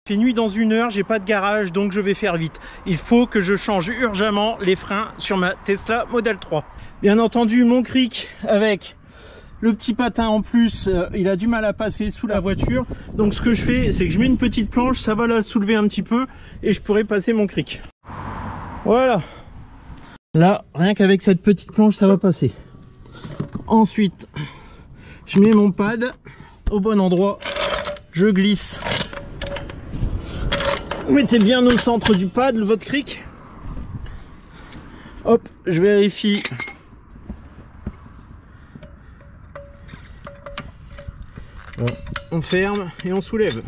Il fait nuit dans 1 heure, j'ai pas de garage, donc je vais faire vite. Il faut que je change urgemment les freins sur ma Tesla Model 3. Bien entendu, mon cric avec le petit patin en plus, il a du mal à passer sous la voiture. Donc ce que je fais, c'est que je mets une petite planche, ça va la soulever un petit peu et je pourrai passer mon cric. Voilà. Là, rien qu'avec cette petite planche, ça va passer. Ensuite, je mets mon pad au bon endroit, je glisse. Vous mettez bien au centre du pad votre cric. Hop, je vérifie. Voilà. On ferme et on soulève.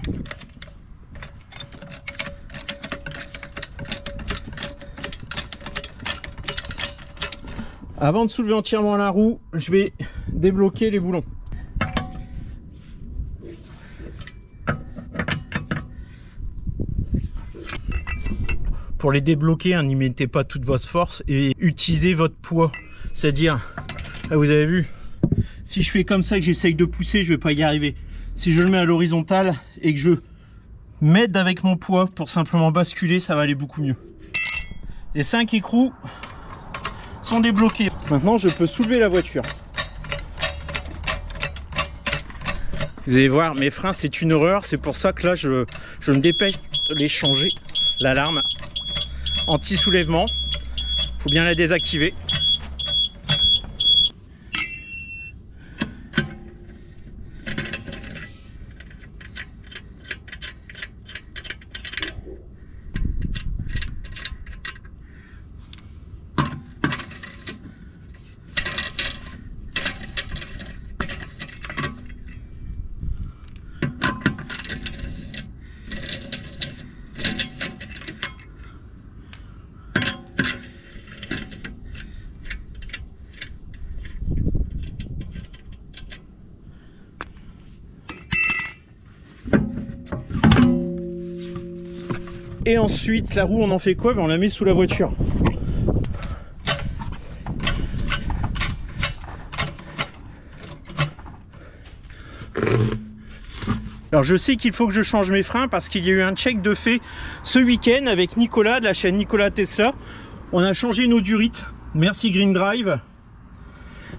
Avant de soulever entièrement la roue, je vais débloquer les boulons. Pour les débloquer, n'y mettez pas toute votre force et utilisez votre poids. C'est-à-dire, là vous avez vu, si je fais comme ça et que j'essaye de pousser, je ne vais pas y arriver. Si je le mets à l'horizontale et que je m'aide avec mon poids pour simplement basculer, ça va aller beaucoup mieux. Les 5 écrous sont débloqués. Maintenant, je peux soulever la voiture. Vous allez voir, mes freins, c'est une horreur. C'est pour ça que là, je me dépêche de les changer. L'alarme anti-soulèvement, il faut bien la désactiver. Et ensuite, la roue, on en fait quoi? On la met sous la voiture. Alors je sais qu'il faut que je change mes freins parce qu'il y a eu un check de fait ce week-end avec Nicolas de la chaîne Nicolas Tesla. On a changé nos durites. Merci Green Drive.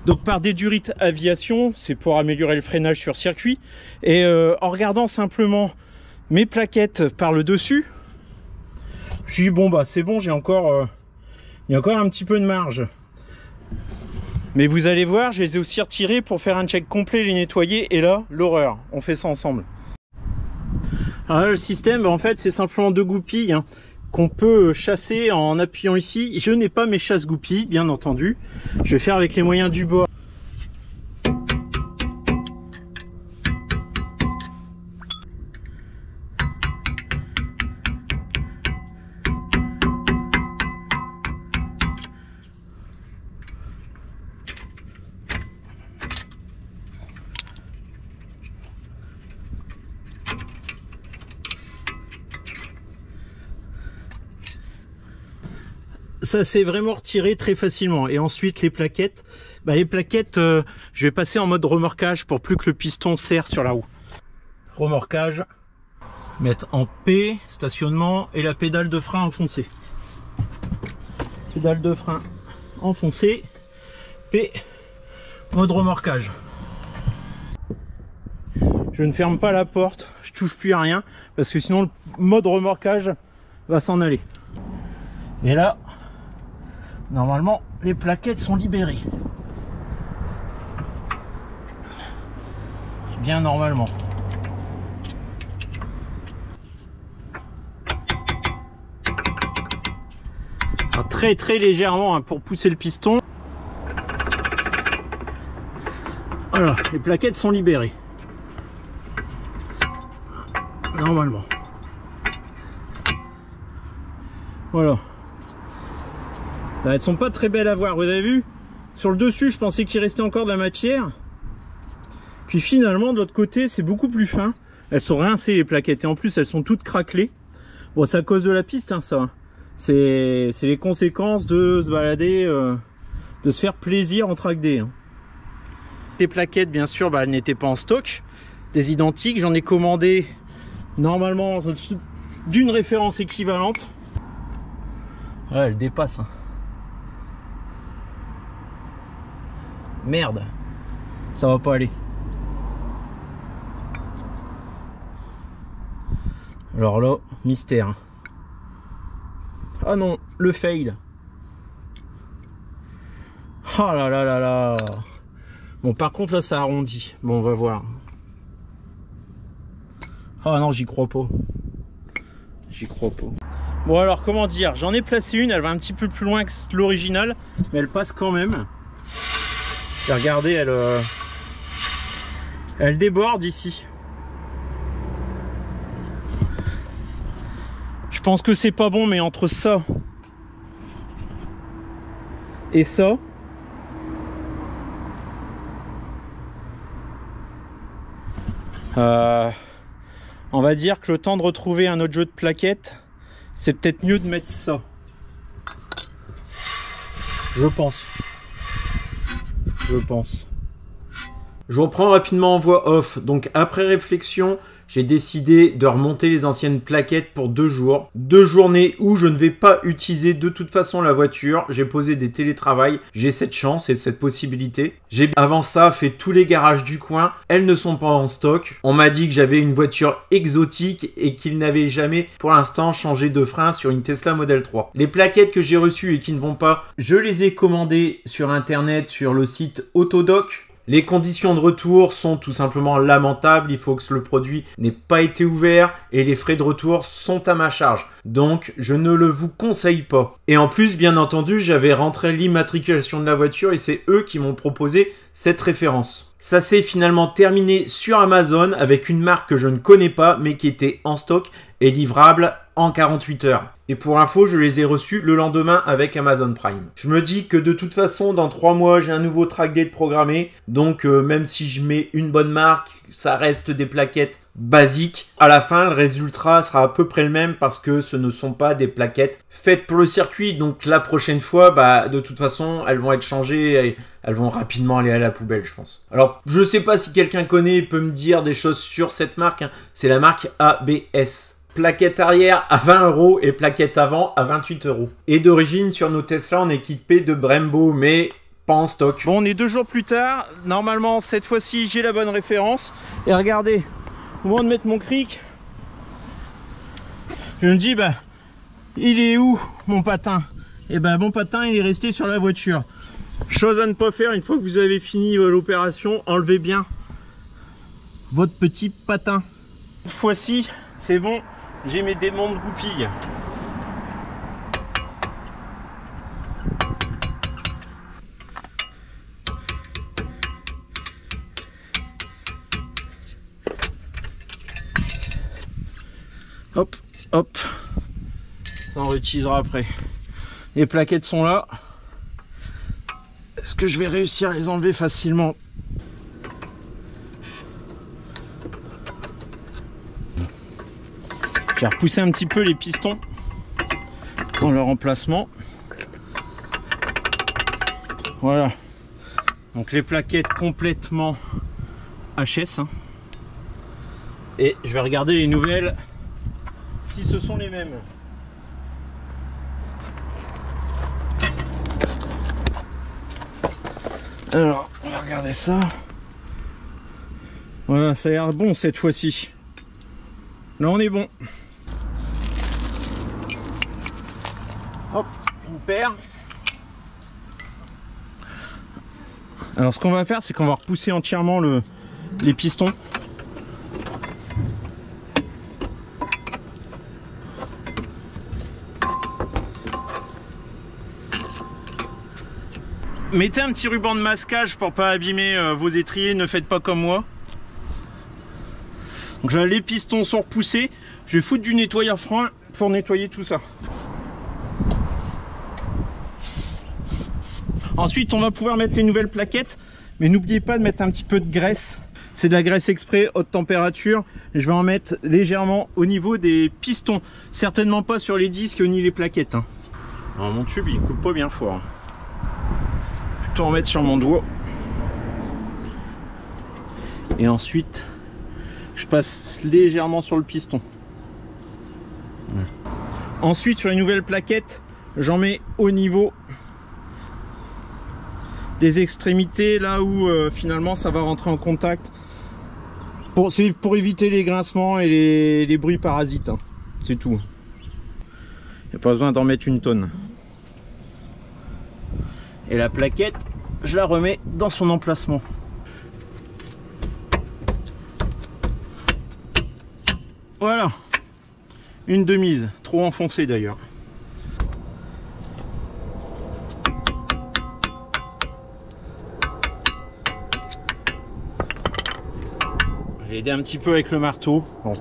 Donc par des durites aviation, c'est pour améliorer le freinage sur circuit. Et en regardant simplement mes plaquettes par le dessus, je me suis dit bon bah c'est bon, il y a encore un petit peu de marge. Mais vous allez voir, je les ai aussi retirés pour faire un check complet, les nettoyer. Et là, l'horreur. On fait ça ensemble. Alors là, le système, en fait, c'est simplement 2 goupilles qu'on peut chasser en appuyant ici. Je n'ai pas mes chasse-goupilles, bien entendu. Je vais faire avec les moyens du bord. Ça s'est vraiment retiré très facilement. Et ensuite les plaquettes, je vais passer en mode remorquage pour plus que le piston serre sur la roue. Remorquage, mettre en P, stationnement, et la pédale de frein enfoncée. Pédale de frein enfoncée, P, mode remorquage. Je ne ferme pas la porte, je touche plus à rien parce que sinon le mode remorquage va s'en aller. Et là, normalement, les plaquettes sont libérées. Bien normalement. Alors, très légèrement pour pousser le piston. Voilà, les plaquettes sont libérées. Normalement. Voilà. Là, elles sont pas très belles à voir, vous avez vu? Sur le dessus, je pensais qu'il restait encore de la matière. Puis finalement, de l'autre côté, c'est beaucoup plus fin. Elles sont rincées les plaquettes et en plus, elles sont toutes craquelées. Bon, c'est à cause de la piste, ça. C'est les conséquences de se balader, de se faire plaisir en track day. Les plaquettes, bien sûr, elles n'étaient pas en stock. Des identiques, j'en ai commandé Normalement d'une référence équivalente. Ouais, elle dépasse. Hein. Merde, ça va pas aller. Alors là, mystère. Ah non, le fail. Oh là là là là. Bon, par contre là ça arrondit. Bon, on va voir. Ah non, j'y crois pas. J'y crois pas. Bon alors, comment dire, j'en ai placé une, elle va un petit peu plus loin que l'original, mais elle passe quand même. Et regardez, elle déborde ici. Je pense que c'est pas bon, mais entre ça et ça, on va dire que le temps de retrouver un autre jeu de plaquettes, c'est peut-être mieux de mettre ça. Je pense. Je reprends rapidement en voix off. Donc après réflexion, j'ai décidé de remonter les anciennes plaquettes pour 2 jours. 2 journées où je ne vais pas utiliser de toute façon la voiture. J'ai posé des télétravails. J'ai cette chance et cette possibilité. J'ai avant ça fait tous les garages du coin. Elles ne sont pas en stock. On m'a dit que j'avais une voiture exotique et qu'ils n'avaient jamais pour l'instant changé de frein sur une Tesla Model 3. Les plaquettes que j'ai reçues et qui ne vont pas, je les ai commandées sur internet sur le site Autodoc. Les conditions de retour sont tout simplement lamentables, il faut que le produit n'ait pas été ouvert et les frais de retour sont à ma charge. Donc je ne le vous conseille pas. Et en plus, bien entendu, j'avais rentré l'immatriculation de la voiture et c'est eux qui m'ont proposé cette référence. Ça s'est finalement terminé sur Amazon avec une marque que je ne connais pas mais qui était en stock et livrable en 48 heures. Et pour info, je les ai reçus le lendemain avec Amazon Prime. Je me dis que de toute façon, dans 3 mois, j'ai un nouveau track day de programmé. Donc, même si je mets une bonne marque, ça reste des plaquettes basiques. À la fin, le résultat sera à peu près le même parce que ce ne sont pas des plaquettes faites pour le circuit. Donc, la prochaine fois, de toute façon, elles vont être changées et elles vont rapidement aller à la poubelle, je pense. Alors, je sais pas si quelqu'un connaît et peut me dire des choses sur cette marque. Hein. C'est la marque ABS. Plaquette arrière à 20 € et plaquette avant à 28 €. Et d'origine, sur nos Tesla, on est équipé de Brembo, mais pas en stock. Bon, on est 2 jours plus tard. Normalement, cette fois-ci, j'ai la bonne référence. Et regardez, au moment de mettre mon cric, je me dis, il est où mon patin? Et mon patin, il est resté sur la voiture. Chose à ne pas faire, une fois que vous avez fini l'opération, enlevez bien votre petit patin. Cette fois-ci, c'est bon. J'ai mes démons de goupilles. Hop, hop. Ça on réutilisera après. Les plaquettes sont là. Est-ce que je vais réussir à les enlever facilement? J'ai repoussé un petit peu les pistons dans leur emplacement. Voilà. Donc les plaquettes complètement HS. Hein. Et je vais regarder les nouvelles si ce sont les mêmes. Alors, on va regarder ça. Voilà, ça a l'air bon cette fois-ci. Là, on est bon. Hop, une paire. Alors ce qu'on va faire, c'est qu'on va repousser entièrement les pistons. Mettez un petit ruban de masquage pour pas abîmer vos étriers, ne faites pas comme moi. Donc là, les pistons sont repoussés. Je vais foutre du nettoyeur frein pour nettoyer tout ça. Ensuite, on va pouvoir mettre les nouvelles plaquettes, mais n'oubliez pas de mettre un petit peu de graisse. C'est de la graisse exprès haute température. Et je vais en mettre légèrement au niveau des pistons, certainement pas sur les disques ni les plaquettes. Hein. Alors, mon tube, il coupe pas bien fort. Plutôt en mettre sur mon doigt. Et ensuite, je passe légèrement sur le piston. Ensuite, sur les nouvelles plaquettes, j'en mets au niveau des extrémités, là où finalement ça va rentrer en contact. C'est pour éviter les grincements et les bruits parasites. Hein. C'est tout. Il n'y a pas besoin d'en mettre une tonne. Et la plaquette, je la remets dans son emplacement. Voilà. Une de mise. Trop enfoncée d'ailleurs. J'ai aidé un petit peu avec le marteau. Bon.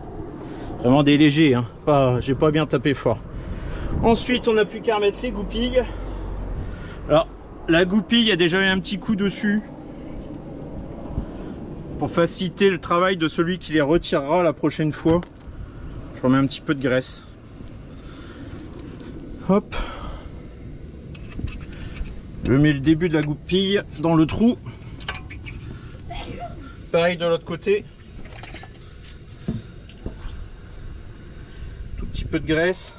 Vraiment des légers. Hein. J'ai pas bien tapé fort. Ensuite, on n'a plus qu'à remettre les goupilles. Alors, la goupille, il y a déjà eu un petit coup dessus pour faciliter le travail de celui qui les retirera la prochaine fois. Je remets un petit peu de graisse. Hop. Je mets le début de la goupille dans le trou. Pareil de l'autre côté. Tout petit peu de graisse.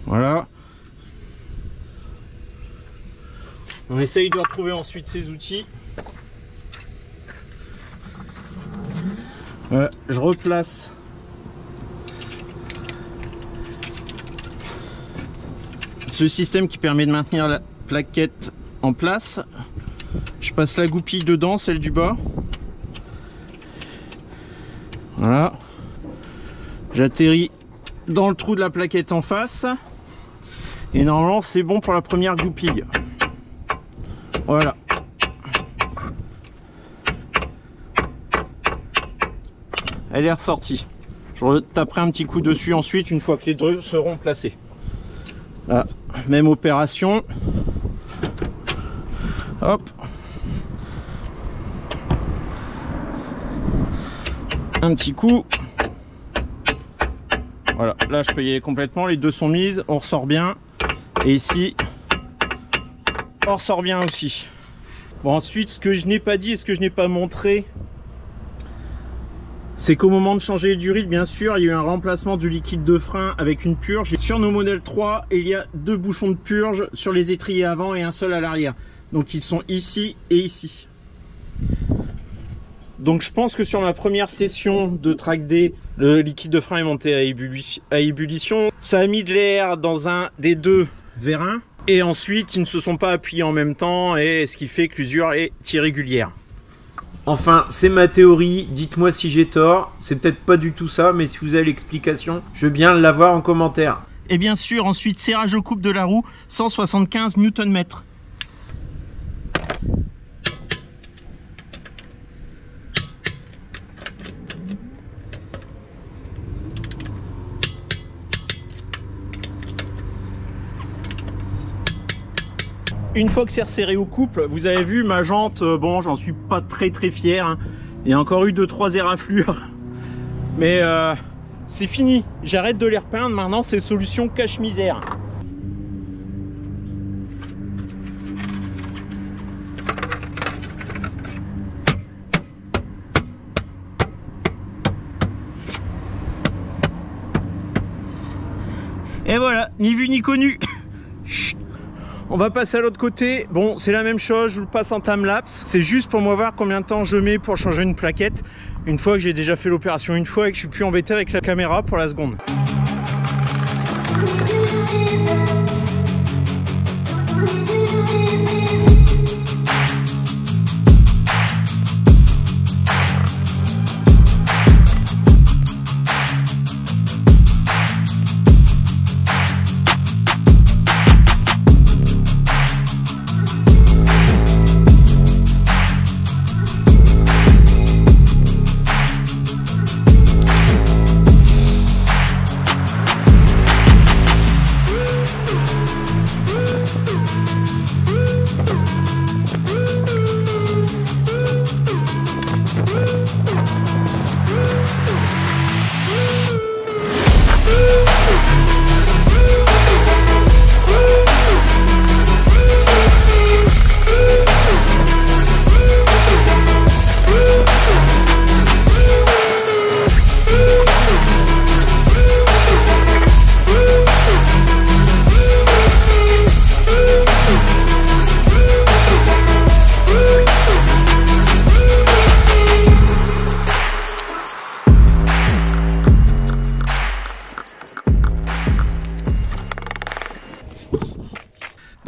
Voilà. On essaye de retrouver ensuite ces outils. Je replace ce système qui permet de maintenir la plaquette en place. Je passe la goupille dedans, celle du bas. Voilà. J'atterris dans le trou de la plaquette en face. Et normalement c'est bon pour la première goupille. Voilà. Elle est ressortie. Je retaperai un petit coup dessus ensuite une fois que les deux seront placés. Voilà. Même opération. Hop. Un petit coup. Voilà, là je peux y aller complètement, les deux sont mises, on ressort bien. Et ici, on ressort bien aussi. Bon, ensuite, ce que je n'ai pas dit et ce que je n'ai pas montré, c'est qu'au moment de changer d'huile, bien sûr, il y a eu un remplacement du liquide de frein avec une purge. Sur nos modèles 3, il y a deux bouchons de purge sur les étriers avant et un seul à l'arrière. Donc ils sont ici et ici. Donc je pense que sur ma première session de track D, le liquide de frein est monté à ébullition. Ça a mis de l'air dans un des deux vérins. Et ensuite, ils ne se sont pas appuyés en même temps, et ce qui fait que l'usure est irrégulière. Enfin, c'est ma théorie, dites-moi si j'ai tort. C'est peut-être pas du tout ça, mais si vous avez l'explication, je veux bien l'avoir en commentaire. Et bien sûr, ensuite, serrage au couple de la roue, 175 Nm. Une fois que c'est resserré au couple, vous avez vu ma jante, bon, j'en suis pas très fier. Hein. Il y a encore eu 2-3 éraflures. Mais c'est fini. J'arrête de les repeindre. Maintenant, c'est solution cache-misère. Et voilà, ni vu ni connu. On va passer à l'autre côté. Bon, c'est la même chose, je vous le passe en time-lapse. C'est juste pour moi voir combien de temps je mets pour changer une plaquette. Une fois que j'ai déjà fait l'opération une fois et que je suis plus embêté avec la caméra pour la seconde.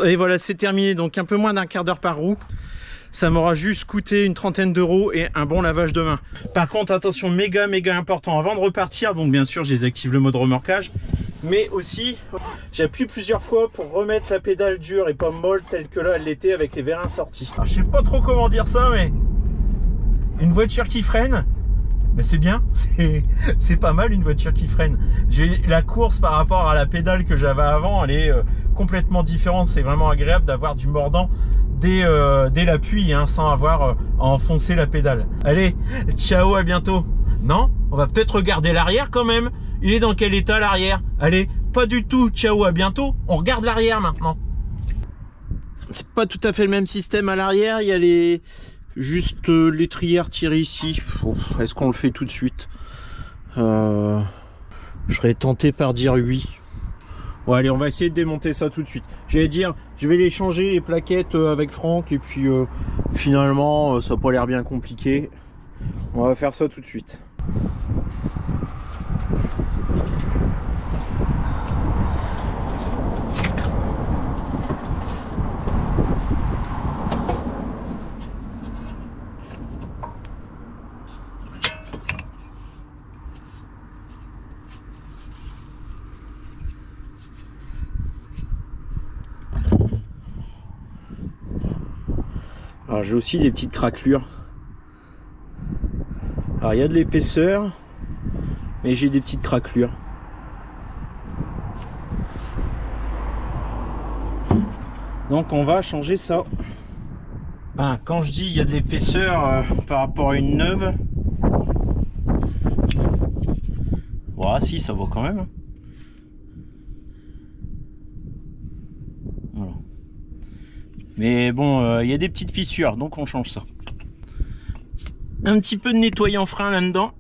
Et voilà, c'est terminé. Donc un peu moins d'un quart d'heure par roue. Ça m'aura juste coûté une trentaine d'euros et un bon lavage de main. Par contre, attention, méga important. Avant de repartir, donc bien sûr, je désactive le mode remorquage. Mais aussi, j'appuie plusieurs fois pour remettre la pédale dure et pas molle telle que là elle l'était avec les vérins sortis. Alors, je sais pas trop comment dire ça, mais une voiture qui freine, mais c'est bien, c'est pas mal une voiture qui freine. La course par rapport à la pédale que j'avais avant, elle est complètement différente. C'est vraiment agréable d'avoir du mordant dès l'appui, hein, sans avoir à enfoncer la pédale. Allez, ciao, à bientôt. Non, on va peut-être regarder l'arrière quand même. Il est dans quel état l'arrière? Allez, pas du tout, ciao, à bientôt. On regarde l'arrière maintenant. C'est pas tout à fait le même système à l'arrière. Il y a juste l'étrière tirée ici. Est-ce qu'on le fait tout de suite? Je serais tenté par dire oui. Bon, allez, on va essayer de démonter ça tout de suite. J'allais dire, je vais les changer les plaquettes avec Franck. Et puis finalement, ça n'a pas l'air bien compliqué. On va faire ça tout de suite. Alors j'ai aussi des petites craquelures. Alors il y a de l'épaisseur, mais j'ai des petites craquelures. Donc on va changer ça. Ah, quand je dis il y a de l'épaisseur par rapport à une neuve, voilà, si ça va quand même. Voilà. Mais bon, il y a des petites fissures, donc on change ça. Un petit peu de nettoyant frein là-dedans.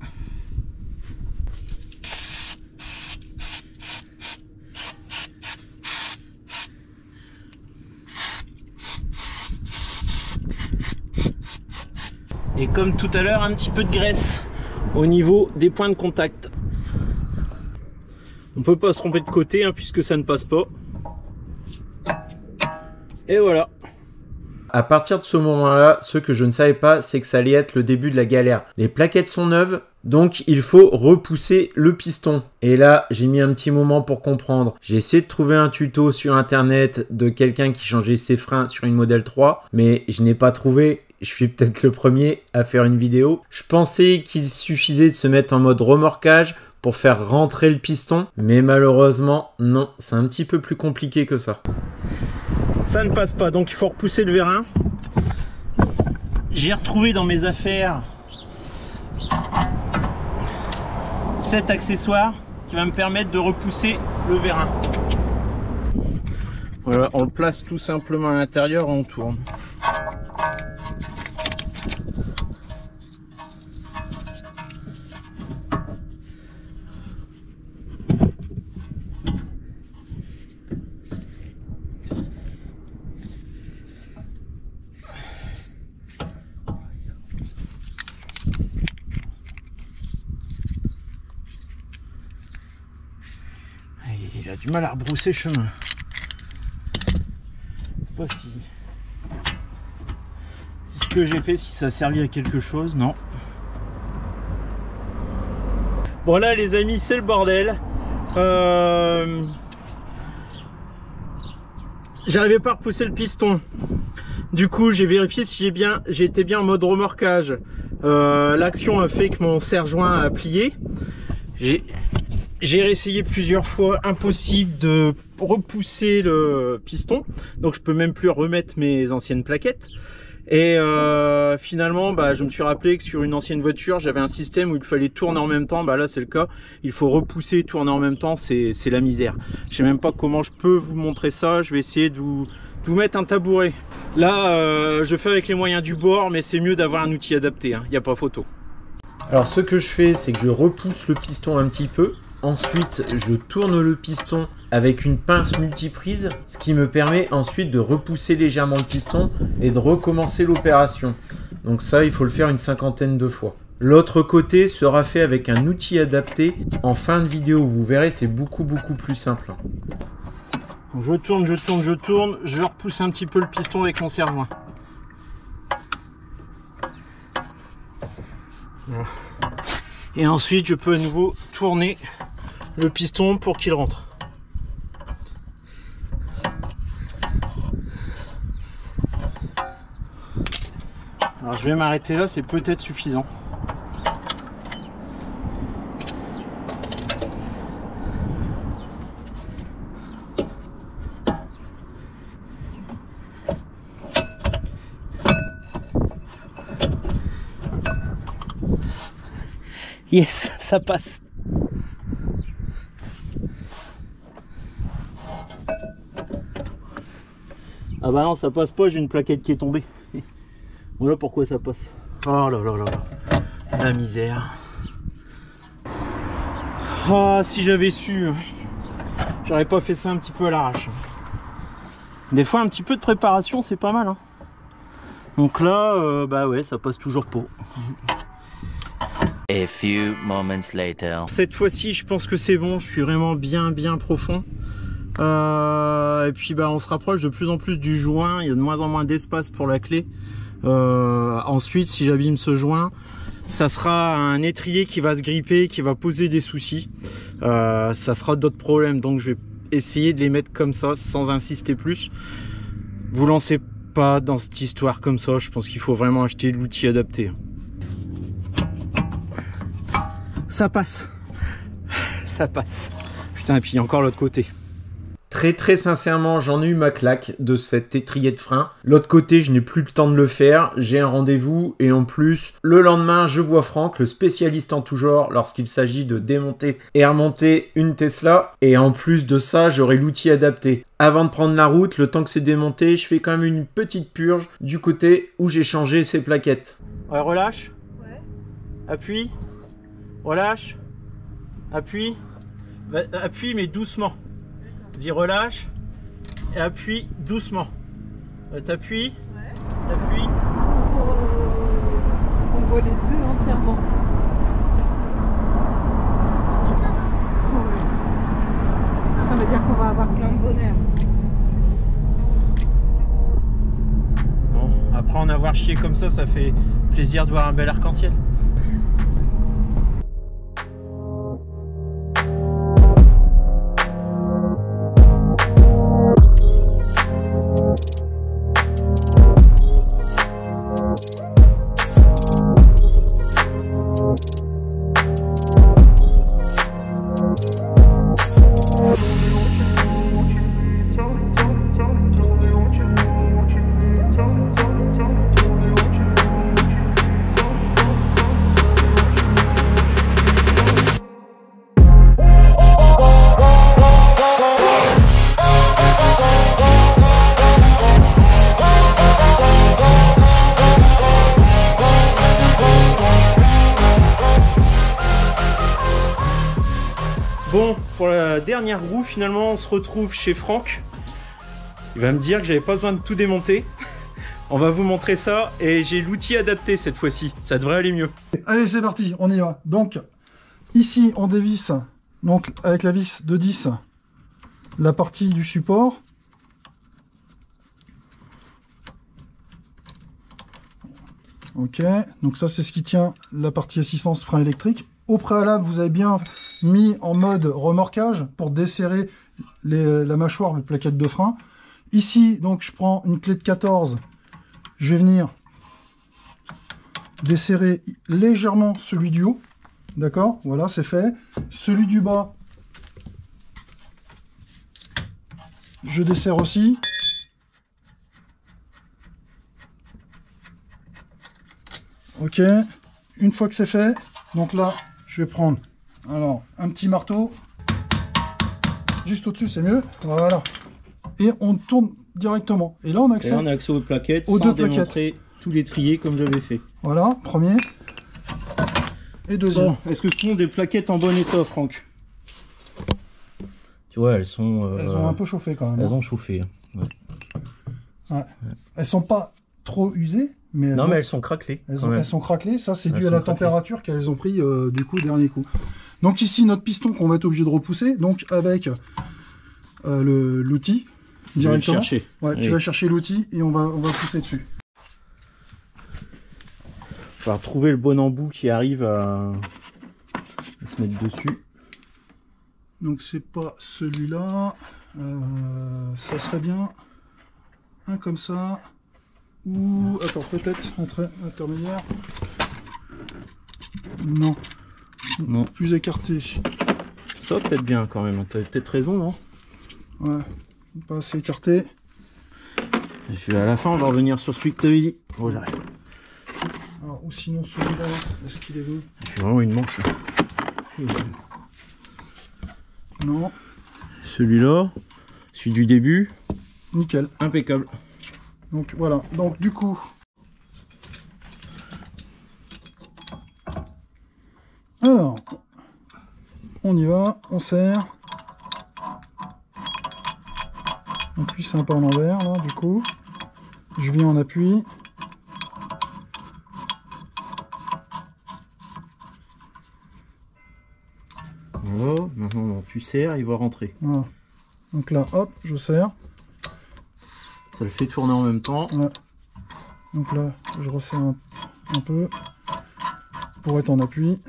Et comme tout à l'heure, un petit peu de graisse au niveau des points de contact. On peut pas se tromper de côté hein, puisque ça ne passe pas. Et voilà. À partir de ce moment-là, ce que je ne savais pas, c'est que ça allait être le début de la galère. Les plaquettes sont neuves, donc il faut repousser le piston. Et là, j'ai mis un petit moment pour comprendre. J'ai essayé de trouver un tuto sur internet de quelqu'un qui changeait ses freins sur une Model 3, mais je n'ai pas trouvé. Je suis peut-être le premier à faire une vidéo. Je pensais qu'il suffisait de se mettre en mode remorquage pour faire rentrer le piston, mais malheureusement, non, c'est un petit peu plus compliqué que ça. Ça ne passe pas, donc il faut repousser le vérin. J'ai retrouvé dans mes affaires cet accessoire qui va me permettre de repousser le vérin. Voilà, on le place tout simplement à l'intérieur et on tourne. Il a du mal à rebrousser chemin. Je sais pas si ce que j'ai fait, si ça a servi à quelque chose, non. Bon là les amis, c'est le bordel. J'arrivais pas à repousser le piston. Du coup j'ai vérifié si j'étais bien en mode remorquage. L'action a fait que mon serre-joint a plié. J'ai réessayé plusieurs fois, impossible de repousser le piston, donc je peux même plus remettre mes anciennes plaquettes. Et finalement, je me suis rappelé que sur une ancienne voiture, j'avais un système où il fallait tourner en même temps. Là, c'est le cas. Il faut repousser et tourner en même temps. C'est la misère. Je sais même pas comment je peux vous montrer ça. Je vais essayer de vous mettre un tabouret. Là, je fais avec les moyens du bord, mais c'est mieux d'avoir un outil adapté. Il n'y a pas photo. Alors, ce que je fais, c'est que je repousse le piston un petit peu. Ensuite, je tourne le piston avec une pince multiprise, ce qui me permet ensuite de repousser légèrement le piston et de recommencer l'opération. Donc ça, il faut le faire une 50aine de fois. L'autre côté sera fait avec un outil adapté. En fin de vidéo, vous verrez, c'est beaucoup plus simple. Donc je tourne, je repousse un petit peu le piston avec mon serre-joint. Voilà. Et ensuite je peux à nouveau tourner le piston pour qu'il rentre. Alors je vais m'arrêter là, c'est peut-être suffisant. Yes, ça passe. Ah bah non, ça passe pas, j'ai une plaquette qui est tombée. Voilà pourquoi ça passe. Oh là là là là. La misère. Ah, si j'avais su, j'aurais pas fait ça un petit peu à l'arrache. Des fois, un petit peu de préparation, c'est pas mal. Hein. Donc là, bah ouais, ça passe toujours pas. A few moments later. Cette fois-ci, je pense que c'est bon. Je suis vraiment bien profond. Et puis bah on se rapproche de plus en plus du joint. Il y a de moins en moins d'espace pour la clé. Ensuite, si j'abîme ce joint, ça sera un étrier qui va se gripper, qui va poser des soucis. Ça sera d'autres problèmes. Donc je vais essayer de les mettre comme ça, sans insister plus. Vous lancez pas dans cette histoire comme ça. Je pense qu'il faut vraiment acheter de l'outil adapté. Ça passe. Ça passe. Putain, et puis encore l'autre côté. Très sincèrement, j'en ai eu ma claque de cet étrier de frein. L'autre côté, je n'ai plus le temps de le faire. J'ai un rendez-vous et en plus, le lendemain, je vois Franck, le spécialiste en tout genre, lorsqu'il s'agit de démonter et remonter une Tesla. Et en plus de ça, j'aurai l'outil adapté. Avant de prendre la route, le temps que c'est démonté, je fais quand même une petite purge du côté où j'ai changé ces plaquettes. Ouais, relâche. Ouais. Appuie. Relâche. Appuie. Appuie mais doucement. Dis relâche et appuie doucement. T'appuies. Ouais. T'appuies. On voit les deux entièrement. Ouais. Ça veut dire qu'on va avoir plein de bonheur. Bon, après en avoir chié comme ça fait plaisir de voir un bel arc-en-ciel. Bon, pour la dernière roue, finalement, on se retrouve chez Franck. Il va me dire que j'avais pas besoin de tout démonter. On va vous montrer ça et j'ai l'outil adapté cette fois-ci. Ça devrait aller mieux. Allez, c'est parti, on y va. Donc, ici, on dévisse, donc avec la vis de 10, la partie du support. Ok, donc ça, c'est ce qui tient la partie assistance frein électrique. Au préalable, vous avez bien mis en mode remorquage pour desserrer la mâchoire, les plaquettes de frein. Ici, donc, je prends une clé de 14. Je vais venir desserrer légèrement celui du haut. D'accord? Voilà, c'est fait. Celui du bas, je desserre aussi. Ok. Une fois que c'est fait, donc là, je vais prendre alors un petit marteau. Juste au-dessus, c'est mieux. Voilà. Et on tourne directement. Et là, on a accès, aux plaquettes aux sans deux démontrer tous les triers comme j'avais fait. Voilà, premier. Et deuxième. Bon, est-ce que ce sont des plaquettes en bon état, Franck? Tu vois, elles sont... Elles ont un peu chauffé quand même. Elles ont chauffé. Ouais. Ouais. Elles sont pas trop usées, mais elles, mais elles sont craquelées. elles sont craquelées. Ça, c'est dû à la température qu'elles ont pris du coup, dernier coup. Donc ici, notre piston qu'on va être obligé de repousser. Donc avec l'outil directement. Chercher. Ouais, Oui. tu vas chercher l'outil et on va pousser dessus. Il va trouver le bon embout qui arrive à se mettre dessus. Donc c'est pas celui-là. Ça serait bien un comme ça. Ou attends, peut-être intermédiaire. Non. Non. Plus écarté. Ça va peut-être bien quand même. T'as peut-être raison, non? Ouais. Pas assez écarté. Et puis à la fin, on va revenir sur celui que tu avais dit. Oh, j'arrive. Alors, ou sinon celui-là, est-ce qu'il est bon? J'ai vraiment une manche. Non. Celui-là, celui du début, Nickel. impeccable. Donc voilà. Donc du coup. Alors. On y va, on serre. Donc lui c'est un peu en envers là du coup. Je viens en appui. Oh, non, tu serres, il va rentrer. Voilà. Donc là, hop, je serre. Ça le fait tourner en même temps. Ouais. Donc là, je resserre un peu pour être en appui.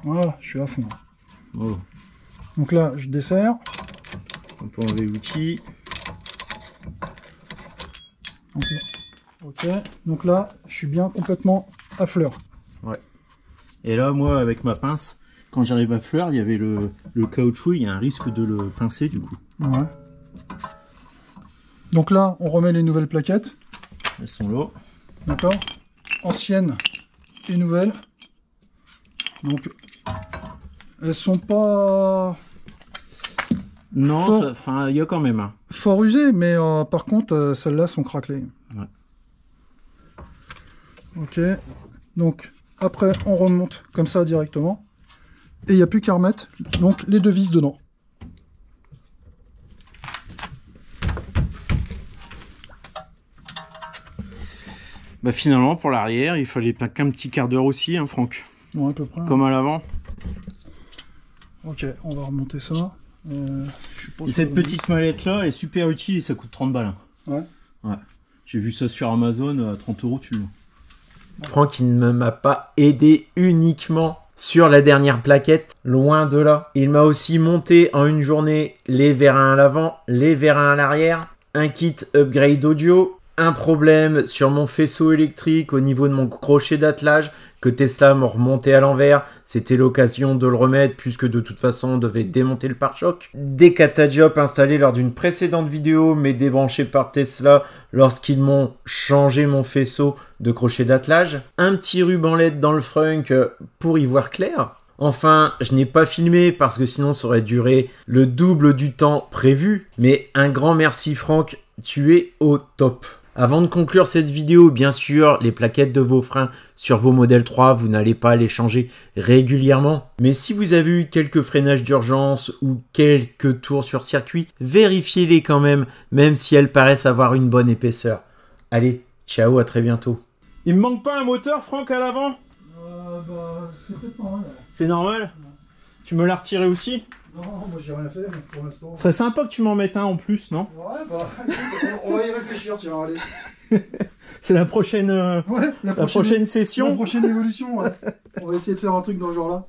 Voilà, je suis à fond. Oh. Donc là, je desserre. On peut enlever l'outil. Donc là, ok. Donc là, je suis bien complètement à fleur. Ouais. Et là, moi, avec ma pince, quand j'arrive à fleur, il y avait le caoutchouc, il y a un risque de le pincer du coup. Ouais. Donc là, on remet les nouvelles plaquettes. Elles sont là. D'accord. Anciennes et nouvelles. Donc, elles sont pas Non, fort, enfin, il y a quand même un. fort usées, mais par contre, celles-là sont craquelées. Ouais. Ok. Donc, après, on remonte comme ça directement. Et il n'y a plus qu'à remettre donc, les deux vis dedans. Bah finalement, pour l'arrière, il fallait pas qu'un petit quart d'heure aussi, hein, Franck. Ouais, à peu près. Comme à l'avant. Ok, on va remonter ça. Je suis pas Et sûr cette de- petite mallette là, elle est super utile et ça coûte 30 balles. Ouais. Ouais. J'ai vu ça sur Amazon, à 30 € tu l'as. Franck, il ne m'a pas aidé uniquement sur la dernière plaquette, loin de là. Il m'a aussi monté en une journée les vérins à l'avant, les vérins à l'arrière, un kit upgrade audio, un problème sur mon faisceau électrique au niveau de mon crochet d'attelage que Tesla m'a remonté à l'envers. C'était l'occasion de le remettre puisque de toute façon on devait démonter le pare-choc. Des catadiopes installés lors d'une précédente vidéo mais débranchés par Tesla lorsqu'ils m'ont changé mon faisceau de crochet d'attelage. Un petit ruban LED dans le frunk pour y voir clair. Enfin, je n'ai pas filmé parce que sinon ça aurait duré le double du temps prévu. Mais un grand merci Franck, tu es au top. Avant de conclure cette vidéo, bien sûr, les plaquettes de vos freins sur vos modèles 3, vous n'allez pas les changer régulièrement. Mais si vous avez eu quelques freinages d'urgence ou quelques tours sur circuit, vérifiez-les quand même si elles paraissent avoir une bonne épaisseur. Allez, ciao, à très bientôt. Il me manque pas un moteur, Franck, à l'avant? Bah, c'est peut-être normal. C'est normal? Tu me l'as retiré aussi? Non, moi j'ai rien fait pour l'instant. Ce serait sympa que tu m'en mettes un en plus, non? Ouais, bah, on va y réfléchir, tiens, allez. C'est la prochaine, Ouais, la prochaine La session. prochaine évolution, ouais. On va essayer de faire un truc dans ce genre-là.